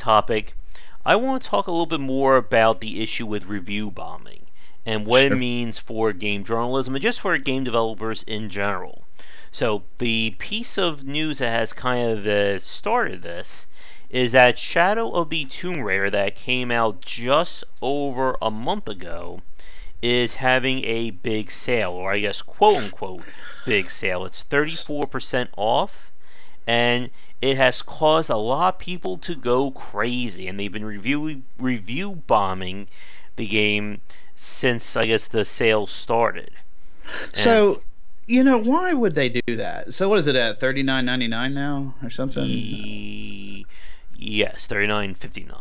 topic, I want to talk a little bit more about the issue with review bombing and what it Sure. means for game journalism and just for game developers in general. So, the piece of news that has kind of started this is that Shadow of the Tomb Raider, that came out just over a month ago, is having a big sale, or I guess quote unquote big sale. It's 34% off, and it has caused a lot of people to go crazy, and they've been review bombing the game since, I guess, the sale started. And So, why would they do that? So what is it at 39.99 now or something? yes, 39.59,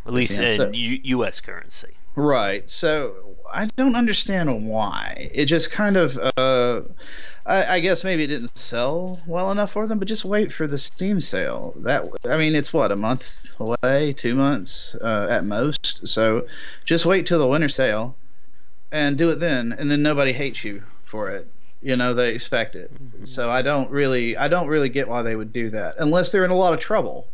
at least Yeah. in So U.S. currency. right. So I don't understand why. It just kind of I guess maybe it didn't sell well enough for them, but just wait for the Steam sale. That I mean, it's what, a month away, 2 months at most. So just wait till the winter sale and do it then, and then nobody hates you for it. They expect it. Mm-hmm. So I don't really get why they would do that unless they're in a lot of trouble.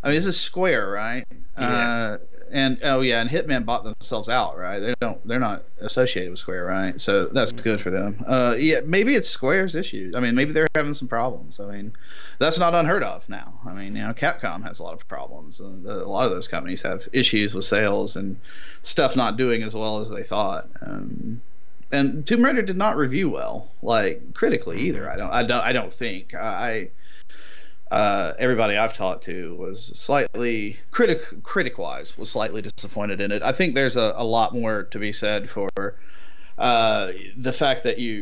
I mean, this is Square, right? Yeah. And oh yeah, and Hitman bought themselves out, right? They're not associated with Square, right? So that's good for them. Yeah, maybe it's Square's issue. I mean, maybe they're having some problems. I mean, that's not unheard of now. I mean, Capcom has a lot of problems. A lot of those companies have issues with sales and stuff not doing as well as they thought. And Tomb Raider did not review well, like critically either. I don't think. Everybody I've talked to was slightly critic wise was slightly disappointed in it. I think there's a lot more to be said for the fact that you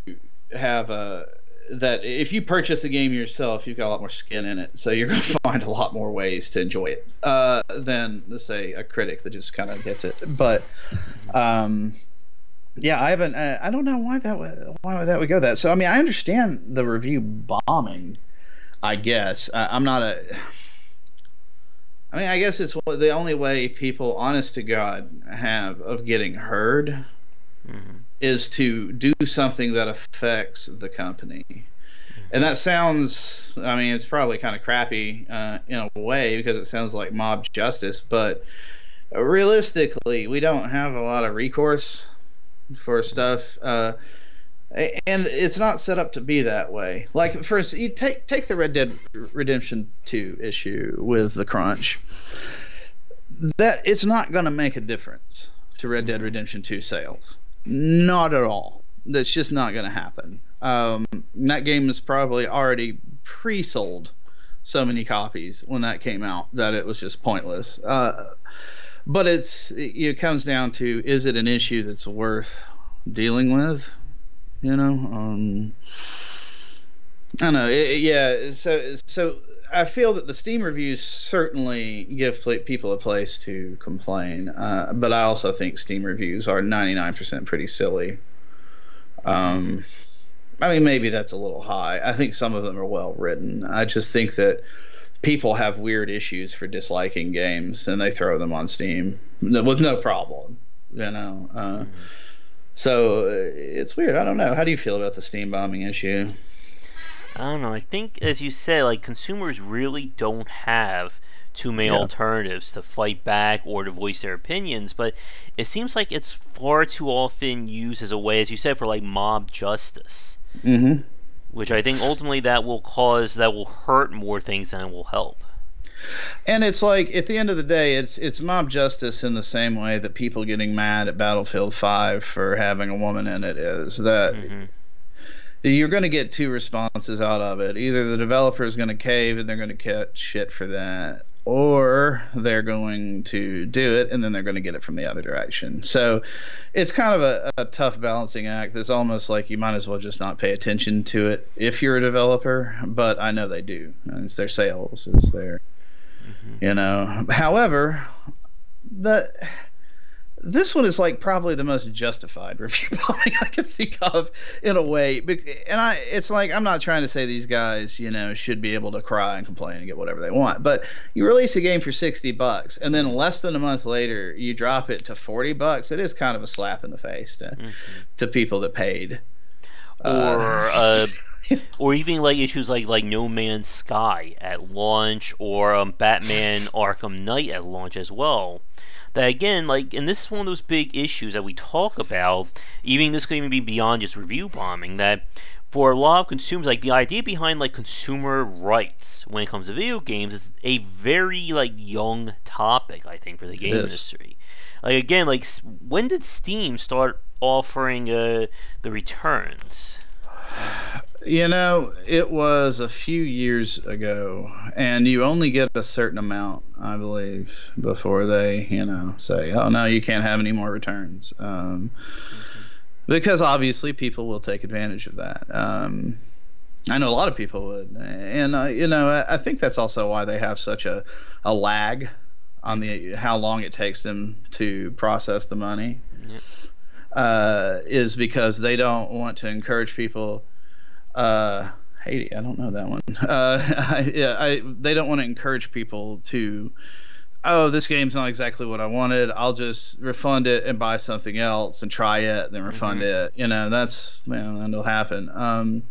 have that if you purchase the game yourself, you've got a lot more skin in it, so you're going to find a lot more ways to enjoy it than, let's say, a critic that just kind of gets it. But yeah, I haven't. I don't know why that would go that. So I mean, I understand the review bombing. I guess I'm not a. I mean, I guess it's the only way people, honest to God, have of getting heard Mm-hmm. is to do something that affects the company. And that sounds, I mean, it's probably kind of crappy in a way because it sounds like mob justice, but realistically, we don't have a lot of recourse for stuff. And it's not set up to be that way. Like, first, you take the Red Dead Redemption 2 issue with the crunch. That it's not going to make a difference to Red Dead Redemption 2 sales. Not at all. That's just not going to happen. That game is probably already pre-sold so many copies when that came out that it was just pointless. But it comes down to, is it an issue that's worth dealing with? I don't know. Yeah. So I feel that the Steam reviews certainly give people a place to complain, but I also think Steam reviews are 99% pretty silly. I mean, maybe that's a little high. I think some of them are well written. I just think that people have weird issues for disliking games, and they throw them on Steam with no problem. So it's weird. I don't know. How do you feel about the Steam bombing issue? I don't know. I think, as you say, like, consumers really don't have too many Yeah. alternatives to fight back or to voice their opinions, but it seems like it's far too often used as a way, as you said, for like mob justice, Hmm. which I think ultimately that will hurt more things than it will help. And it's like, at the end of the day, it's mob justice in the same way that people getting mad at Battlefield 5 for having a woman in it is. That Hmm. you're going to get two responses out of it. Either the developer is going to cave and they're going to get shit for that, or they're going to do it and then they're going to get it from the other direction. So it's kind of a tough balancing act. It's almost like you might as well just not pay attention to it if you're a developer, but I know they do. And it's their sales. It's their, However, this one is like probably the most justified review bombing I can think of in a way. And it's like, I'm not trying to say these guys, should be able to cry and complain and get whatever they want. But you release a game for $60, and then less than a month later, you drop it to $40. It is kind of a slap in the face to people that paid. Or Or even like issues like No Man's Sky at launch, or Batman Arkham Knight at launch as well. That again, like, and this is one of those big issues that we talk about. Even this could even be beyond just review bombing. That for a lot of consumers, like the idea behind like consumer rights when it comes to video games is a very like young topic. I think for the game industry. Like again, like when did Steam start offering the returns? You know, it was a few years ago, and you only get a certain amount, I believe, before they, say, oh, no, you can't have any more returns. Because obviously people will take advantage of that. I know a lot of people would. And, I think that's also why they have such a lag on how long it takes them to process the money. Yep. Is because they don't want to encourage people. Haiti, I don't know that one. They don't want to encourage people to, oh, this game's not exactly what I wanted. I'll just refund it and buy something else and try it, then refund it. That'll happen.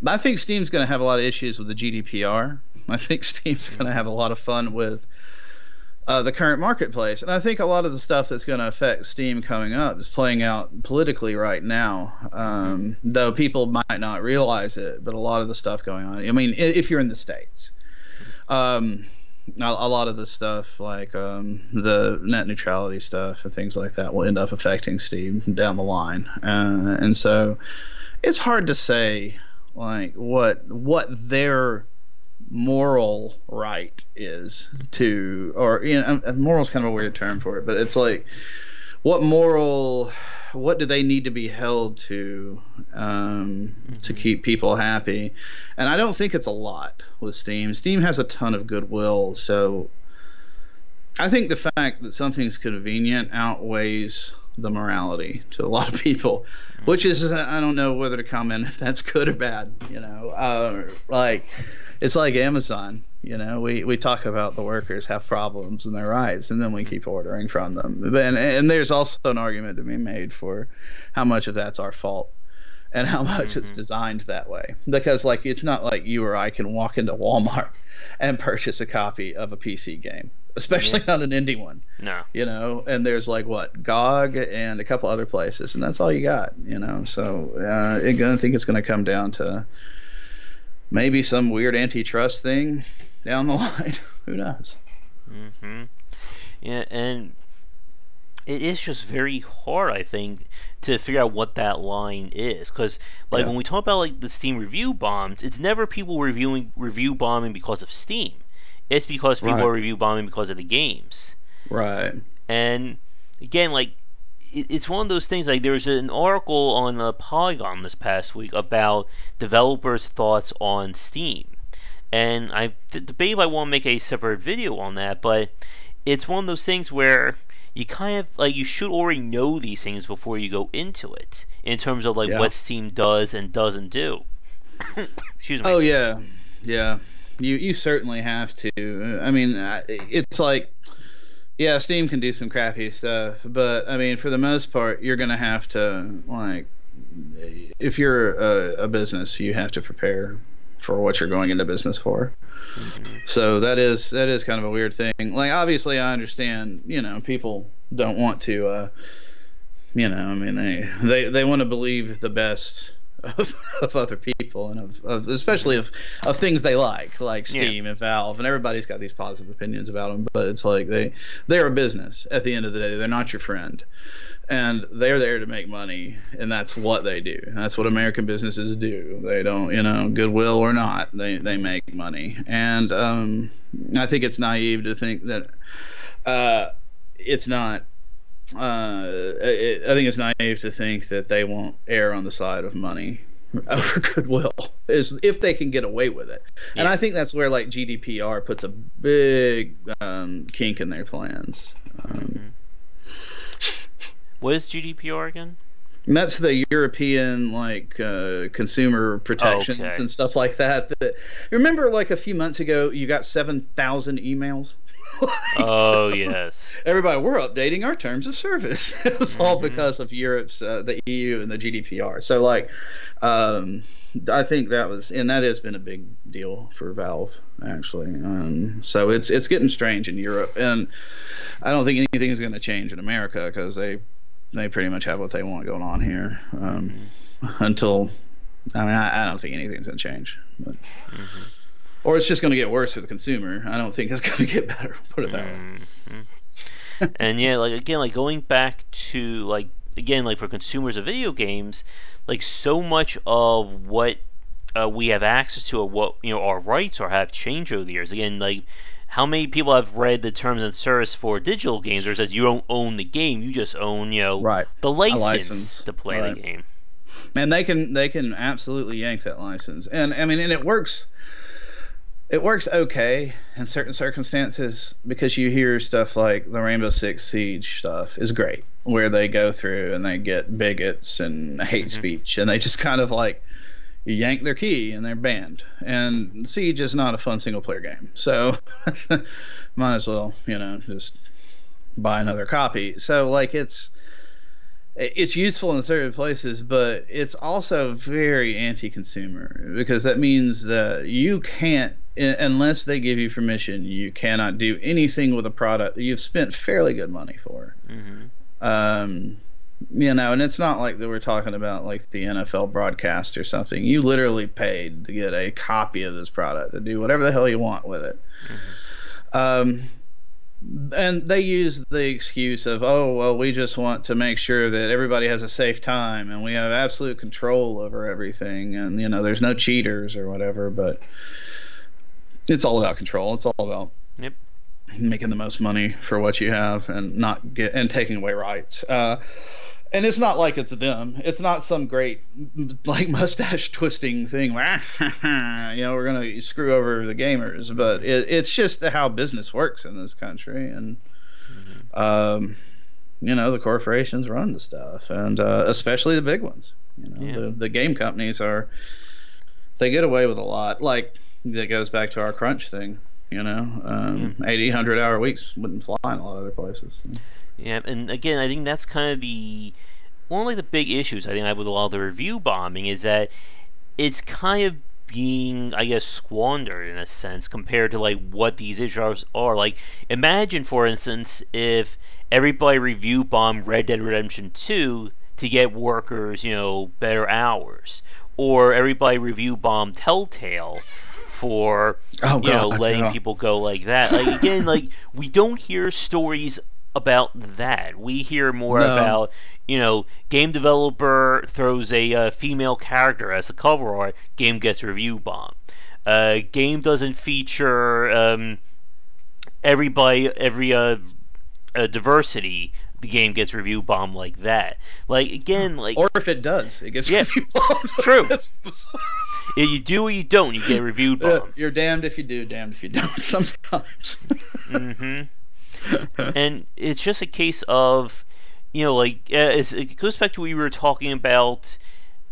I think Steam's going to have a lot of issues with the GDPR. I think Steam's going to have a lot of fun with the current marketplace. And I think a lot of the stuff that's going to affect Steam coming up is playing out politically right now, though people might not realize it, but a lot of the stuff going on, I mean, if you're in the States, a lot of the stuff like the net neutrality stuff and things like that will end up affecting Steam down the line. And so it's hard to say like what their moral right is to, or moral is kind of a weird term for it, but it's like what do they need to be held to keep people happy? And I don't think it's a lot with Steam. Steam has a ton of goodwill, so I think the fact that something's convenient outweighs the morality to a lot of people, which is, I don't know whether to comment if that's good or bad. Like it's like Amazon. We talk about the workers have problems and their rights, and then we keep ordering from them. And there's also an argument to be made for how much of that's our fault and how much it's designed that way. Because like it's not like you or I can walk into Walmart and purchase a copy of a PC game, especially not an indie one. No. And there's like GOG and a couple other places, and that's all you got. So I think it's going to come down to maybe some weird antitrust thing down the line. Who knows? Yeah, and it is just very hard, I think, to figure out what that line is. Because, when we talk about like the Steam review bombs, it's never people review bombing because of Steam. It's because people are review bombing because of the games. Right. And again, like it's one of those things. Like there was an article on Polygon this past week about developers' thoughts on Steam, and I debate if I want to make a separate video on that. But it's one of those things where you kind of like you should already know these things before you go into it, in terms of like what Steam does and doesn't do. Excuse me. Oh yeah. You certainly have to. I mean, it's like, yeah, Steam can do some crappy stuff, but I mean, for the most part, you're gonna have to, like, if you're a business, you have to prepare for what you're going into business for. So that is kind of a weird thing. Like, obviously, I understand. People don't want to. I mean, they want to believe the best of other people, and of especially of things they like Steam and Valve, and everybody's got these positive opinions about them, but it's like they're a business at the end of the day. They're not your friend, and they're there to make money, and that's what they do. That's what American businesses do. They don't, goodwill or not, they make money. And I think it's naive to think that it's not. I think it's naive to think that they won't err on the side of money over goodwill, is if they can get away with it. And I think that's where like GDPR puts a big kink in their plans. What is GDPR again? And that's the European consumer protections and stuff like that. Remember, like a few months ago, you got 7,000 emails. Oh yes. Everybody, we're updating our terms of service. It was all because of Europe's the EU and the GDPR. So like, I think that has been a big deal for Valve actually. So it's getting strange in Europe, and I don't think anything is going to change in America because they pretty much have what they want going on here. Until, I mean, I don't think anything's going to change, but. Or it's just going to get worse for the consumer. I don't think it's going to get better. Put it that way. And yeah, like again, like going back to like again, like for consumers of video games, like so much of what we have access to, or what our rights are, have changed over the years. Again, like how many people have read the terms and service for digital games, where it says you don't own the game, you just own the license to play the game. And they can absolutely yank that license, and I mean, and it works. It works okay in certain circumstances, because you hear stuff like the Rainbow Six Siege stuff is great, where they go through and they get bigots and hate speech, and they just kind of like yank their key and they're banned. And Siege is not a fun single player game, so might as well just buy another copy. So like it's useful in certain places, but it's also very anti-consumer, because that means that you can't, unless they give you permission, you cannot do anything with a product that you've spent fairly good money for. And it's not like that we're talking about like the NFL broadcast or something. You literally paid to get a copy of this product to do whatever the hell you want with it. And they use the excuse of, oh, well, we just want to make sure that everybody has a safe time and we have absolute control over everything, and there's no cheaters or whatever. But it's all about control. It's all about making the most money for what you have and taking away rights. And it's not like it's them. It's not some great like mustache twisting thing where we're gonna screw over the gamers. But it's just how business works in this country, and the corporations run the stuff, and especially the big ones. The game companies they get away with a lot. Like that goes back to our crunch thing. 80, 100-hour weeks wouldn't fly in a lot of other places. Yeah, and again, I think that's kind of one of the big issues I think I have with a lot of the review bombing, is that it's kind of being, I guess, squandered in a sense compared to like what these issues are. Like, imagine, for instance, if everybody review bombed Red Dead Redemption 2 to get workers, better hours, or everybody review bombed Telltale for letting people go like that. Like again, like we don't hear stories about that. We hear more about game developer throws a female character as a cover art, game gets review bomb. Game doesn't feature every diversity, the game gets review bomb like that. Like again, like, or if it does, it gets review bombed. True. If you do or you don't, you get reviewed bombed. You're damned if you do, damned if you don't. Sometimes. And it's just a case of, it goes back to what we were talking about,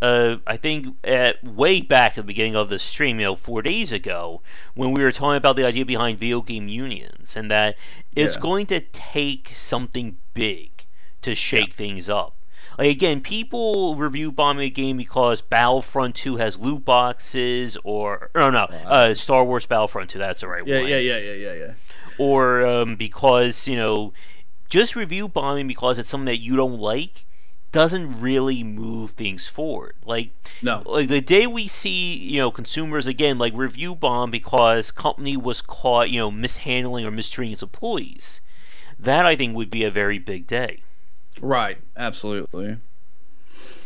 I think, way back at the beginning of the stream, 4 days ago, when we were talking about the idea behind video game unions, and that it's going to take something big to shake things up. Like, again, people review bombing a game because Battlefront 2 has loot boxes, or Star Wars Battlefront 2, that's the right one. Yeah. Or because, just review bombing because it's something that you don't like doesn't really move things forward. Like, like the day we see, consumers again like review bomb because company was caught, mishandling or mistreating its employees, that I think would be a very big day. Right, absolutely.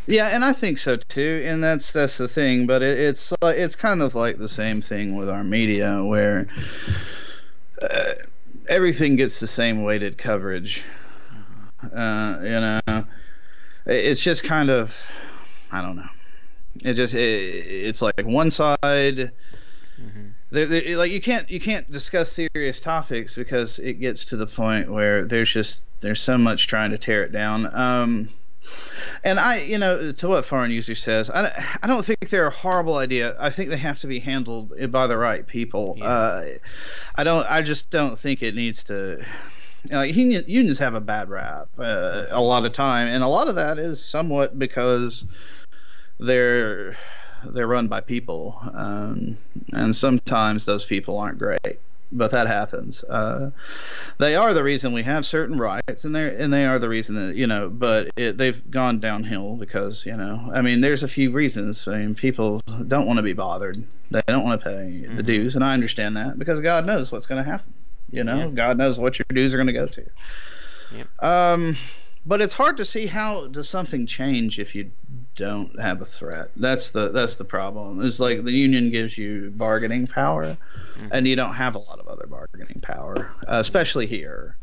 Yeah, and I think so too, and that's the thing. But it's kind of like the same thing with our media, where everything gets the same weighted coverage. It's just kind of, I don't know. It's like one side. Like you can't discuss serious topics because it gets to the point where there's so much trying to tear it down. And to what foreign user says, I don't think they're a horrible idea. I think they have to be handled by the right people. Yeah. I just don't think it needs to. Unions have a bad rap a lot of time, and a lot of that is somewhat because they're run by people, and sometimes those people aren't great. But that happens. They are the reason we have certain rights, and they are the reason that But they've gone downhill because I mean, there's a few reasons. I mean, people don't want to be bothered. They don't want to pay the dues, and I understand that because God knows what's going to happen. God knows what your dues are going to go to. Yep. But it's hard to see how does something change if you don't have a threat. That's the problem. It's like the union gives you bargaining power, and you don't have a lot of other bargaining power, especially here,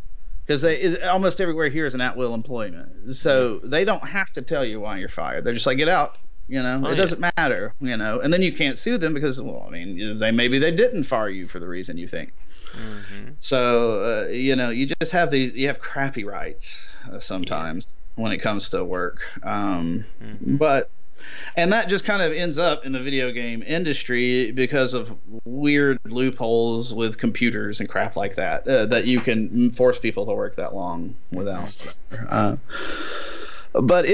because almost everywhere here is an at-will employment. So they don't have to tell you why you're fired. They're just like, get out. It doesn't matter. And then you can't sue them because, well, I mean, maybe they didn't fire you for the reason you think. So you just have you have crappy rights sometimes when it comes to work, but that just kind of ends up in the video game industry because of weird loopholes with computers and crap like that that you can force people to work that long without. But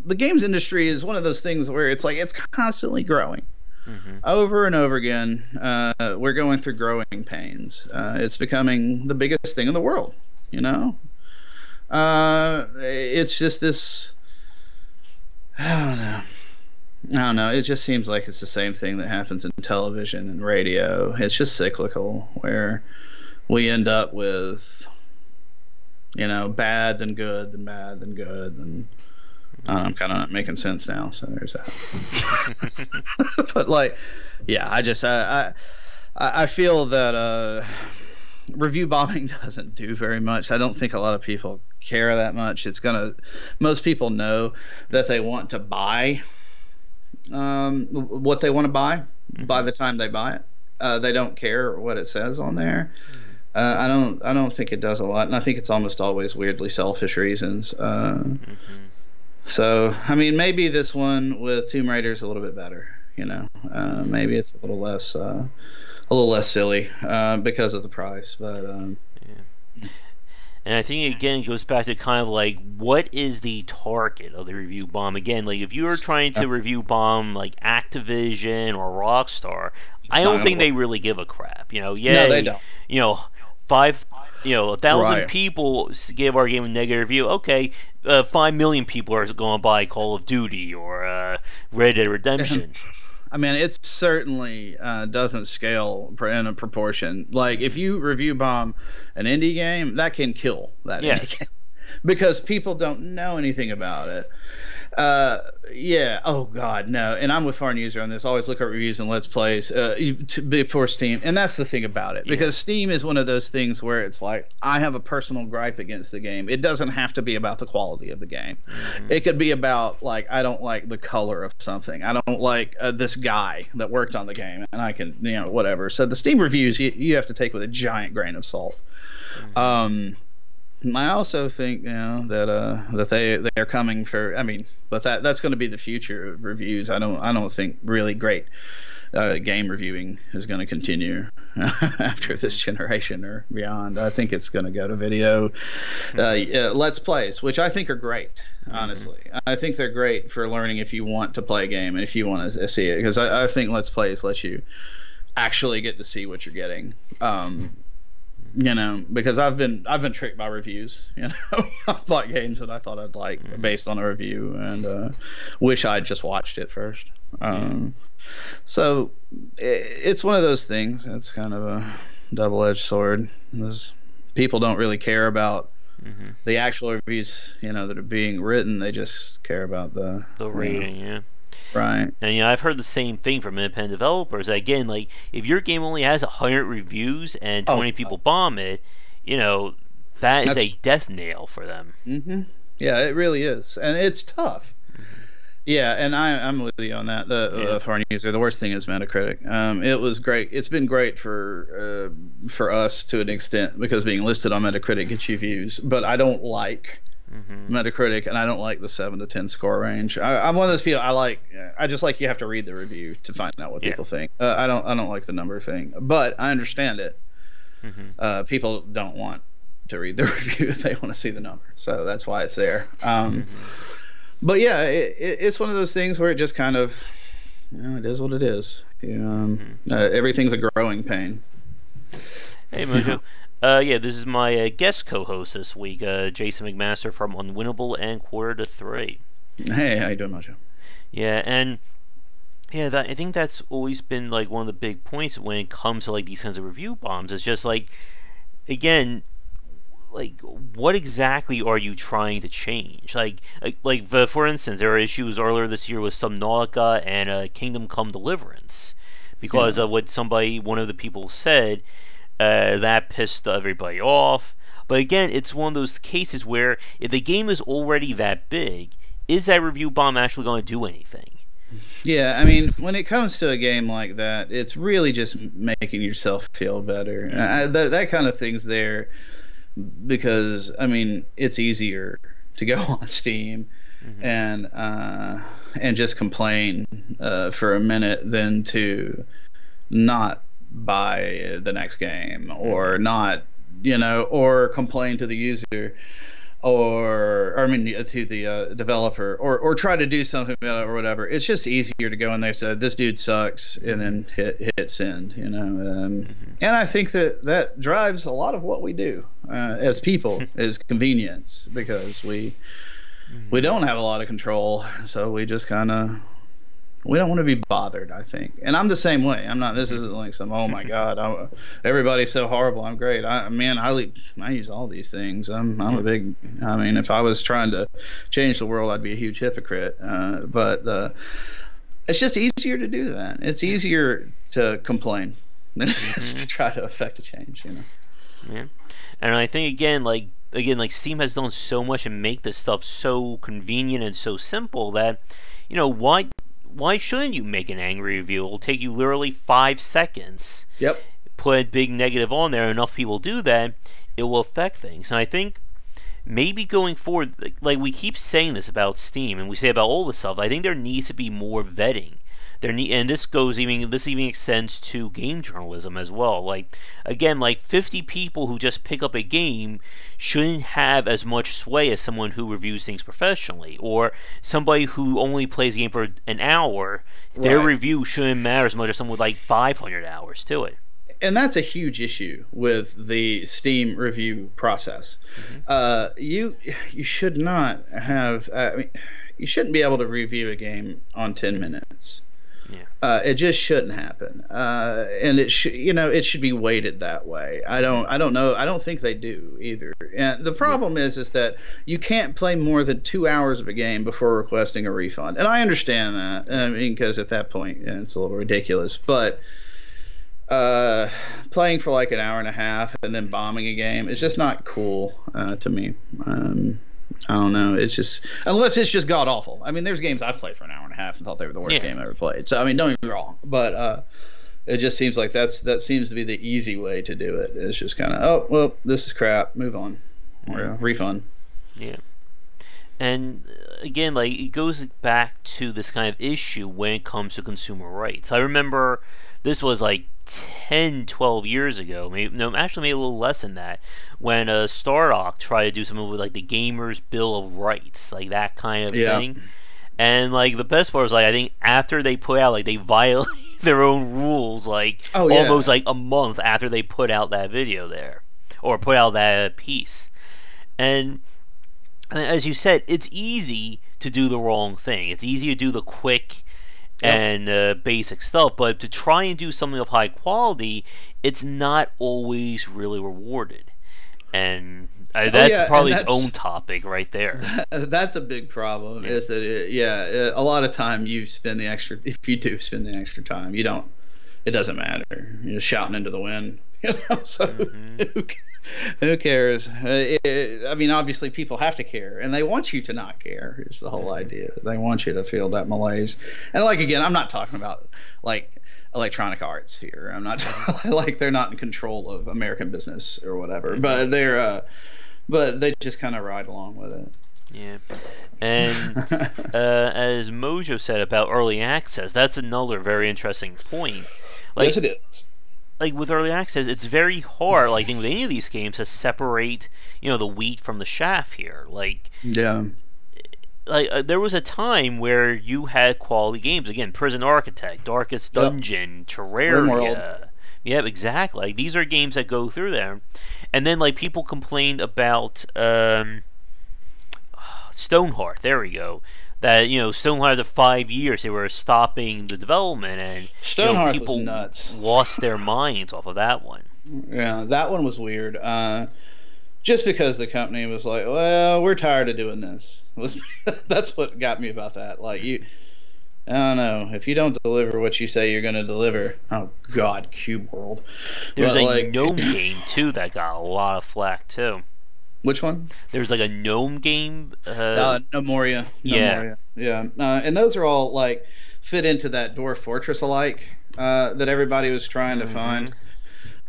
the games industry is one of those things where it's like it's constantly growing. Over and over again, we're going through growing pains. It's becoming the biggest thing in the world, It's just this. I don't know. It just seems like it's the same thing that happens in television and radio. It's just cyclical, where we end up with, bad then good, then bad then good, and I'm kind of not making sense now, so there's that. But I feel that review bombing doesn't do very much. I don't think a lot of people care that much. Most people know that they want to buy what they want to buy by the time they buy it. They don't care what it says on there. I don't think it does a lot, and I think it's almost always weirdly selfish reasons. So, I mean, maybe this one with Tomb Raider is a little bit better. Maybe it's a little less silly because of the price. But and I think again it goes back to kind of like what is the target of the review bomb? Again, like if you are trying to review bomb like Activision or Rockstar, I don't think they really give a crap. No, they don't. 1,000 people gave our game a negative review. Okay, 5 million people are going to buy Call of Duty or Red Dead Redemption. I mean, it certainly doesn't scale in a proportion. Like, if you review bomb an indie game, that can kill that indie game. Because people don't know anything about it. Oh God, no. And I'm with Foreign User on this. Always look at reviews and Let's Plays before Steam. And that's the thing about it, because Steam is one of those things where it's like, I have a personal gripe against the game. It doesn't have to be about the quality of the game. It could be about, like, I don't like the color of something. I don't like this guy that worked on the game, and I can, whatever. So the Steam reviews you have to take with a giant grain of salt. I also think that they're coming for. I mean, but that's going to be the future of reviews. I don't think really great game reviewing is going to continue after this generation or beyond. I think it's going to go to video Let's Plays, which I think are great. Honestly, I think they're great for learning if you want to play a game and if you want to see it, because I think Let's Plays let you actually get to see what you're getting. Because I've been tricked by reviews. I've bought games that I thought I'd like based on a review, and wish I'd just watched it first. So it's one of those things. It's kind of a double-edged sword. People don't really care about the actual reviews, that are being written. They just care about the rating. Right. And I've heard the same thing from independent developers. Again, like if your game only has 100 reviews and 20 people bomb it, that's a death nail for them. Yeah, it really is, and it's tough. Yeah, and I'm with you on that. The Foreign User, the worst thing is Metacritic. It was great. It's been great for us to an extent, because being listed on Metacritic gets you views. But I don't like Metacritic, and I don't like the 7 to 10 score range. I'm one of those people. I just like you have to read the review to find out what people think. I don't like the number thing, but I understand it. People don't want to read the review if they want to see the number, so that's why it's there. But yeah, it's one of those things where it just kind of, it is what it is. Everything's a growing pain. Hey, Mojo. This is my guest co-host this week, Jason McMaster from Unwinnable and Quarter to Three. Hey, how you doing, Mojo? Yeah, and I think that's always been like one of the big points when it comes to like these kinds of review bombs. It's just like, again, like what exactly are you trying to change? For instance, there were issues earlier this year with Subnautica and Kingdom Come Deliverance because of what one of the people said. That pissed everybody off. But again, it's one of those cases where if the game is already that big, is that review bomb actually going to do anything? Yeah, I mean, when it comes to a game like that, it's really just making yourself feel better. That kind of thing's there because, I mean, it's easier to go on Steam and just complain for a minute than to not buy the next game or not, or complain to the user or to the developer or try to do something about it or whatever. It's just easier to go in there and say this dude sucks and then hit send, and I think that drives a lot of what we do as people is convenience, because we don't have a lot of control, so we just kind of, we don't want to be bothered, I think. And I'm the same way. I'm not, this isn't like some, oh my God, everybody's so horrible, I'm great. I use all these things. I'm a big, if I was trying to change the world, I'd be a huge hypocrite. But it's just easier to do that. It's easier to complain than it is to try to affect a change, Yeah. And I think, again, Steam has done so much and make this stuff so convenient and so simple that, why shouldn't you make an angry review? It'll take you literally 5 seconds. Yep. Put a big negative on there. Enough people do that, it will affect things. And I think maybe going forward, like we keep saying this about Steam, and we say about all this stuff, I think there needs to be more vetting. And this even extends to game journalism as well. Like, again, 50 people who just pick up a game shouldn't have as much sway as someone who reviews things professionally, or somebody who only plays a game for an hour. Their review shouldn't matter as much as someone with 500 hours to it. And that's a huge issue with the Steam review process. You should not have. You shouldn't be able to review a game on 10 minutes. It just shouldn't happen, and it should be weighted that way. I don't know. I don't think they do either. And the problem is that you can't play more than 2 hours of a game before requesting a refund. And I understand that. Because at that point, it's a little ridiculous. But playing for an hour and a half and then bombing a game is just not cool to me. I don't know. It's just, unless it's just god awful. There's games I've played for an hour and a half and thought they were the worst game I ever played. So don't get me wrong, but it just seems like that seems to be the easy way to do it. It's just kind of, oh well, this is crap, move on, or refund. Yeah. And again, it goes back to this kind of issue when it comes to consumer rights. I remember this was 10, 12 years ago, maybe a little less than that, when Stardock tried to do something with the Gamers Bill of Rights, that kind of thing. And the best part was I think after they put out they violate their own rules almost a month after they put out that video there, or put out that piece. And as you said, it's easy to do the wrong thing. It's easy to do the quick and basic stuff, but to try and do something of high quality, it's not always really rewarded. And that's probably its own topic right there. That's a big problem. Is that a lot of time you spend the extra. If you do spend the extra time, you don't. It doesn't matter. You're just shouting into the wind. So who cares? Obviously people have to care, and they want you to not care. Is the whole idea. They want you to feel that malaise. And again, I'm not talking about Electronic Arts here. I'm not they're not in control of American business or whatever, but but they just kind of ride along with it. Yeah, and as Mojo said about early access, that's another very interesting point. Like, yes, it is. Like with early access, it's very hard. Like, I think with any of these games, to separate, the wheat from the chaff here. Yeah. There was a time where you had quality games. Again, Prison Architect, Darkest Dungeon, Terraria. Yeah, exactly. Like, these are games that go through there, and then people complained about Stoneheart. There we go. That Stoneheart after 5 years they were stopping the development, and Stoneheart people was nuts. Lost their minds off of that one. Yeah, that one was weird. Just because the company was like, well, we're tired of doing this. That's what got me about that. I don't know. If you don't deliver what you say you're going to deliver, oh God, Cube World. There's a gnome game too that got a lot of flack too. Which one? There's a gnome game. Nomoria. Yeah. Yeah. And those are all fit into that Dwarf Fortress alike that everybody was trying to find.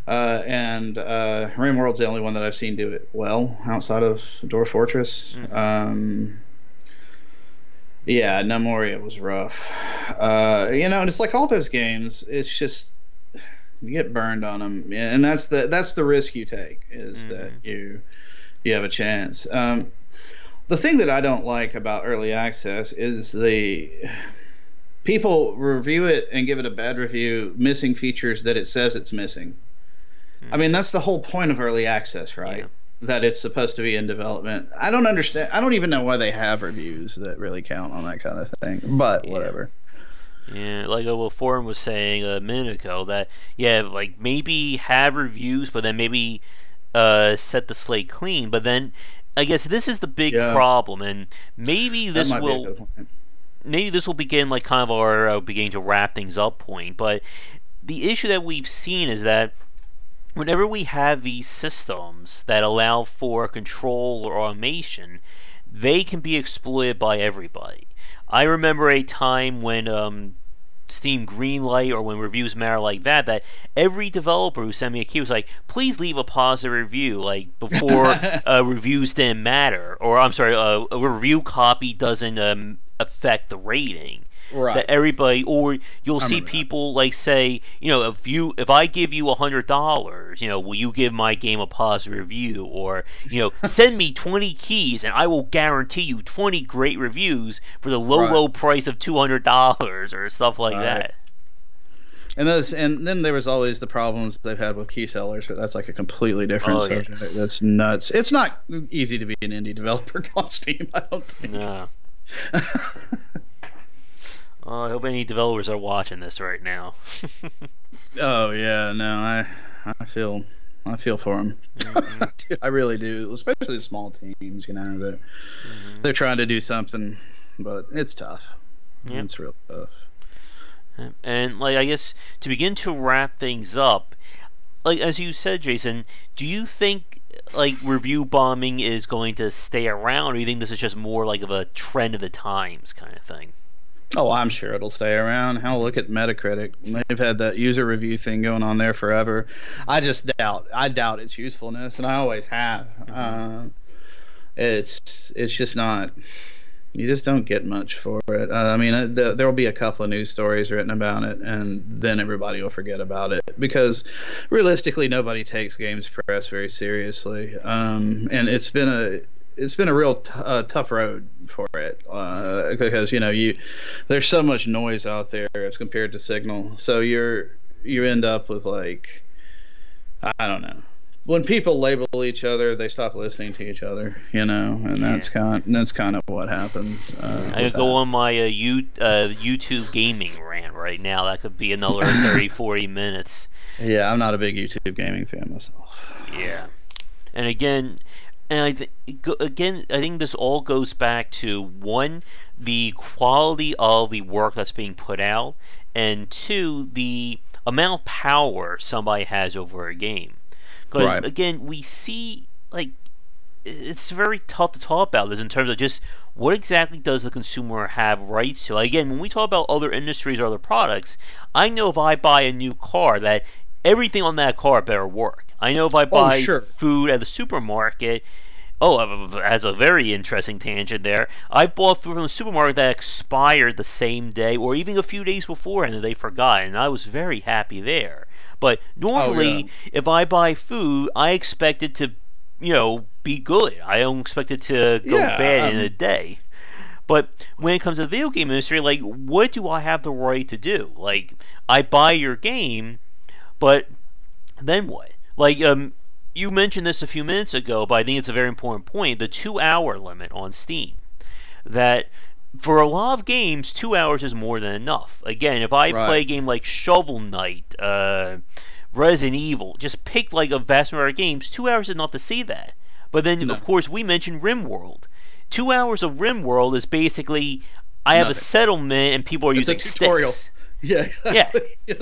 And RimWorld's the only one that I've seen do it well outside of Dwarf Fortress. Yeah, Nomoria was rough. And it's like all those games. It's just you get burned on them, and that's the risk you take is that you have a chance. The thing that I don't like about early access is the people review it and give it a bad review, missing features that it says it's missing. I mean, that's the whole point of early access, right? Yeah. That it's supposed to be in development. I don't understand. I don't even know why they have reviews that really count on that kind of thing. But whatever. Yeah, like what Forum was saying a minute ago, that maybe have reviews, but then maybe set the slate clean. But then I guess this is the big problem, and maybe this will begin kind of our beginning to wrap things up point. But the issue that we've seen is that whenever we have these systems that allow for control or automation, they can be exploited by everybody. I remember a time when Steam Greenlight or when reviews matter like that every developer who sent me a key was like, please leave a positive review, before reviews didn't matter. Or, I'm sorry, a review copy doesn't affect the rating. Right. That everybody, or you'll see people say, if I give you $100, will you give my game a positive review? Or, send me 20 keys and I will guarantee you 20 great reviews for the low price of $200 or stuff like that. And then there was always the problems they've had with key sellers. That's a completely different subject. Yes. That's nuts. It's not easy to be an indie developer on Steam, I don't think. No. I hope any developers are watching this right now. Oh yeah, no, I feel for them. I really do, especially the small teams. That they're trying to do something, but it's tough. Yep. It's real tough. And I guess to begin to wrap things up, as you said, Jason, do you think review bombing is going to stay around, or do you think this is just more of a trend of the times kind of thing? Oh, I'm sure it'll stay around. Hell, look at Metacritic. They've had that user review thing going on there forever. I doubt its usefulness, and I always have. It's just not. You just don't get much for it. There will be a couple of news stories written about it, and then everybody will forget about it because, realistically, nobody takes games press very seriously. And it's been a real tough road for it because there's so much noise out there as compared to Signal. So you end up with I don't know. When people label each other, they stop listening to each other, and that's kind of what happened. I could go on my YouTube gaming rant right now. That could be another 30-40 minutes. Yeah, I'm not a big YouTube gaming fan myself. Yeah, and again. And I think this all goes back to, one, the quality of the work that's being put out, and two, the amount of power somebody has over a game. Because, again, we see, it's very tough to talk about this in terms of just what exactly does the consumer have rights to. Again, when we talk about other industries or other products, I know if I buy a new car that everything on that car better work. I know if I buy food at the supermarket, Oh, as a very interesting tangent there. I bought food from the supermarket that expired the same day or even a few days before and they forgot, and I was very happy there. But Oh yeah, normally, if I buy food, I expect it to, be good. I don't expect it to go yeah. bad in a day. But when it comes to the video game industry, like, what do I have the right to do? Like, I buy your game, but then what? Like, you mentioned this a few minutes ago, but I think it's a very important point. The 2 hour limit on Steam. That for a lot of games, 2 hours is more than enough. Again, if I play Right. a game like Shovel Knight, Resident Evil, just pick like a vast majority of games, 2 hours is enough to see that. But then, No, of course, we mentioned RimWorld. 2 hours of RimWorld is basically I have a nothing. settlement and people are It's a using tutorial. sticks. Yeah, Yeah, exactly. You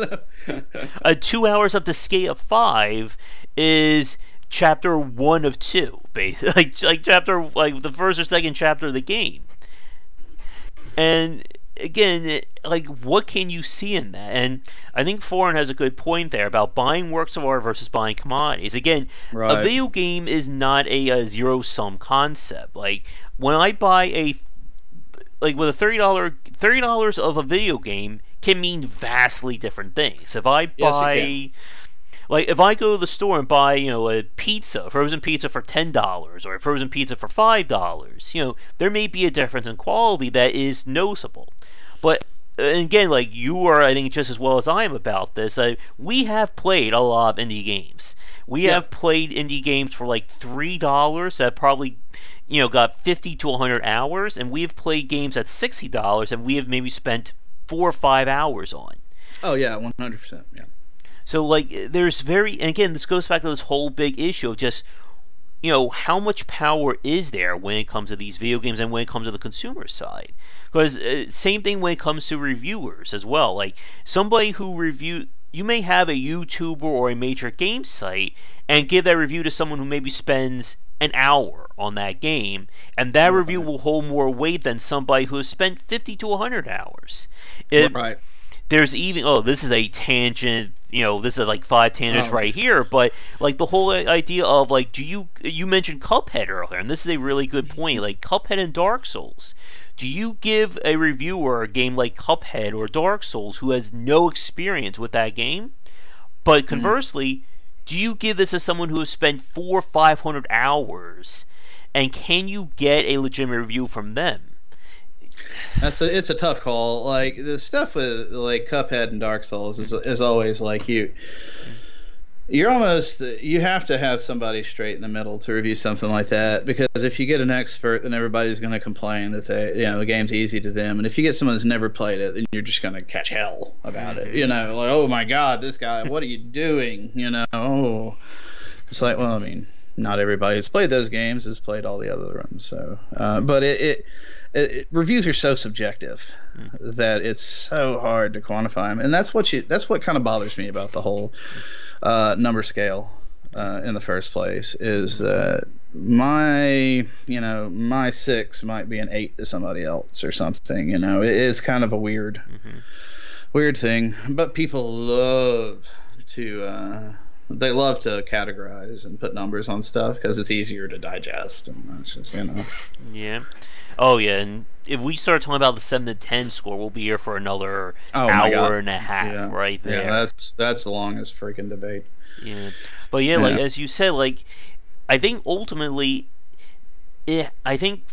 know? 2 hours of Disgaea 5 is chapter 1 of 2, basically. Like chapter, like the first or second chapter of the game. And again, like, what can you see in that? And I think Foreign has a good point there about buying works of art versus buying commodities. Again, a Right. video game is not a zero sum concept. Like, when I buy a like with a $30 of a video game can mean vastly different things. If I Yes, it can. buy like if I go to the store and buy, a pizza, frozen pizza for $10 or a frozen pizza for $5, there may be a difference in quality that is noticeable. But and again, like you are, I think, just as well as I am about this. We have played a lot of indie games. We Yeah. have played indie games for like $3 that probably, got 50 to 100 hours, and we have played games at $60 and we have maybe spent 4 or 5 hours on. Oh yeah, 100%. Yeah. So, like, there's and again, this goes back to this whole big issue of just, how much power is there when it comes to these video games and when it comes to the consumer side? Because same thing when it comes to reviewers as well. Like, somebody who you may have a YouTuber or a major game site and give that review to someone who maybe spends an hour on that game, and that review Right. will hold more weight than somebody who has spent 50 to 100 hours. It, Right. there's even this is a tangent, this is like 5 tangents Oh, right here, but like the whole idea of like, you mentioned Cuphead earlier, and this is a really good point. Like Cuphead and Dark Souls, do you give a reviewer a game like Cuphead or Dark Souls who has no experience with that game? But mm. conversely, do you give this to someone who has spent 400 or 500 hours, and can you get a legitimate review from them? It's a tough call. Like the stuff with like Cuphead and Dark Souls is always like you have to have somebody straight in the middle to review something like that, because if you get an expert, then everybody's going to complain that the game's easy to them, and if you get someone who's never played it, then you're just going to catch hell about it. Like, oh my god, this guy, what are you doing? Oh, it's like, well, I mean, not everybody who's played those games has played all the other ones, so but reviews are so subjective that it's so hard to quantify them, and that's what kind of bothers me about the whole number scale in the first place, is that my 6 might be an 8 to somebody else or something. It is kind of a weird thing, but people love to categorize and put numbers on stuff because it's easier to digest, and that's just Yeah. Oh yeah, and if we start talking about the 7 to 10 score, we'll be here for another oh my god, hour and a half, yeah, right there. yeah, that's the longest freaking debate. Yeah, but yeah, like as you said, like I think ultimately, I think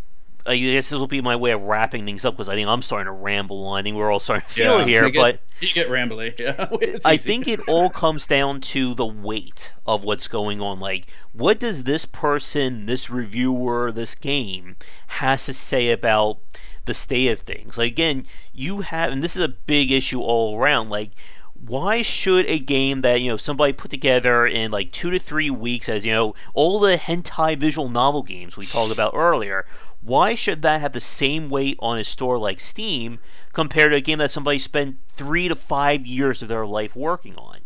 I guess this will be my way of wrapping things up, because I think I'm starting to ramble on. I think we're all starting to feel it here, but you get rambly. Yeah, it's I easy. think it all comes down to the weight of what's going on. Like, what does this person, this reviewer, this game has to say about the state of things? Like, again, you have, and this is a big issue all around, like, why should a game that somebody put together in like 2 to 3 weeks, as all the hentai visual novel games we talked about earlier, why should that have the same weight on a store like Steam compared to a game that somebody spent 3 to 5 years of their life working on?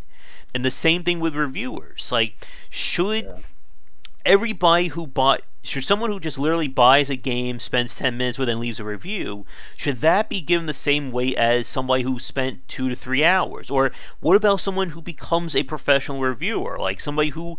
And the same thing with reviewers. Like, should everybody should someone who just literally buys a game, spends 10 minutes with it, and leaves a review, should that be given the same weight as somebody who spent 2 to 3 hours? Or what about someone who becomes a professional reviewer, like somebody who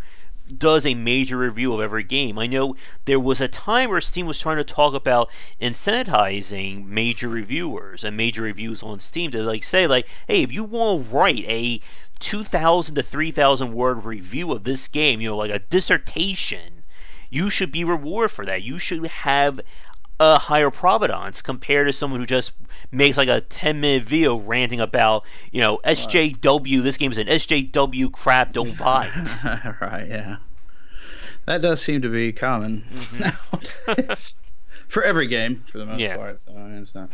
does a major review of every game. I know there was a time where Steam was trying to talk about incentivizing major reviewers and major reviews on Steam to say hey, if you want to write a 2,000 to 3,000 word review of this game, like a dissertation, you should be rewarded for that. You should have a higher provenance compared to someone who just makes like a 10-minute video ranting about, SJW, this game is an SJW crap, don't buy it. Right, yeah. That does seem to be common nowadays. For every game, for the most part. So it's not.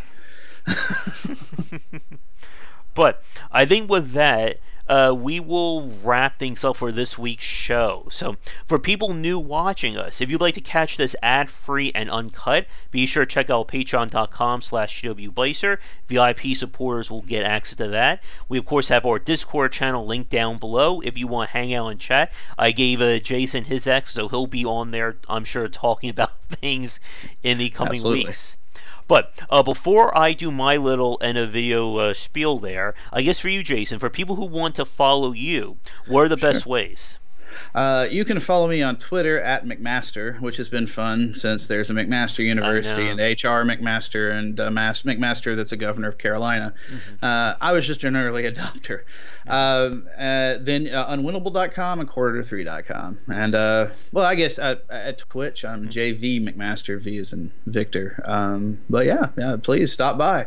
But I think with that, we will wrap things up for this week's show. So, for people new watching us, if you'd like to catch this ad-free and uncut, be sure to check out patreon.com/GWBycer. VIP supporters will get access to that. We, of course, have our Discord channel linked down below if you want to hang out and chat. I gave Jason his X, so he'll be on there, I'm sure, talking about things in the coming weeks. But before I do my little end of video spiel there, I guess for you, Jason, for people who want to follow you, what are the best ways? You can follow me on Twitter at McMaster, which has been fun since there's a McMaster University and HR McMaster and McMaster that's a governor of Carolina. I was just an early adopter. Then unwinnable.com and quarter3.com. And, well, I guess at Twitch, I'm JV McMaster, V as in Victor. But yeah, please stop by.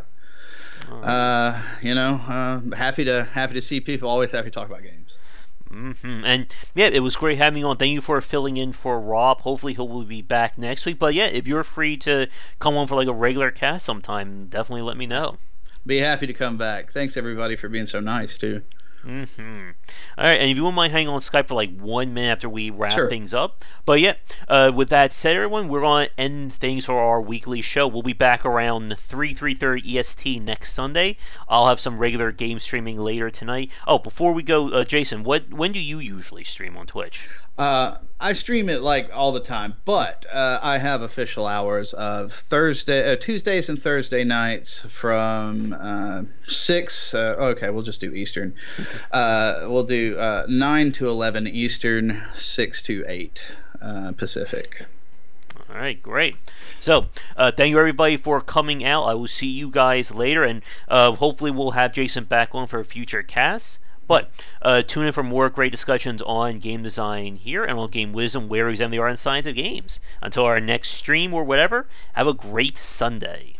Happy to see people. Always happy to talk about games. And yeah, it was great having you on. Thank you for filling in for Rob. Hopefully he will be back next week. But yeah, if you're free to come on for like a regular cast sometime, definitely let me know. Be happy to come back. Thanks everybody for being so nice too. Alright, and if you wouldn't mind hanging on Skype for like 1 minute after we wrap things up. But yeah, with that said, everyone, we're going to end things for our weekly show. We'll be back around 3:30 EST next Sunday. I'll have some regular game streaming later tonight. Oh, before we go, Jason, when do you usually stream on Twitch? I stream it like all the time, but I have official hours of Tuesdays and Thursday nights from 6. Okay, we'll just do Eastern. We'll do 9 to 11 Eastern, 6 to 8 Pacific. All right, great. So, thank you everybody for coming out. I will see you guys later, and hopefully we'll have Jason back on for future casts. But tune in for more great discussions on game design here and on Game Wisdom, where we examine the art and science of games. Until our next stream or whatever, have a great Sunday.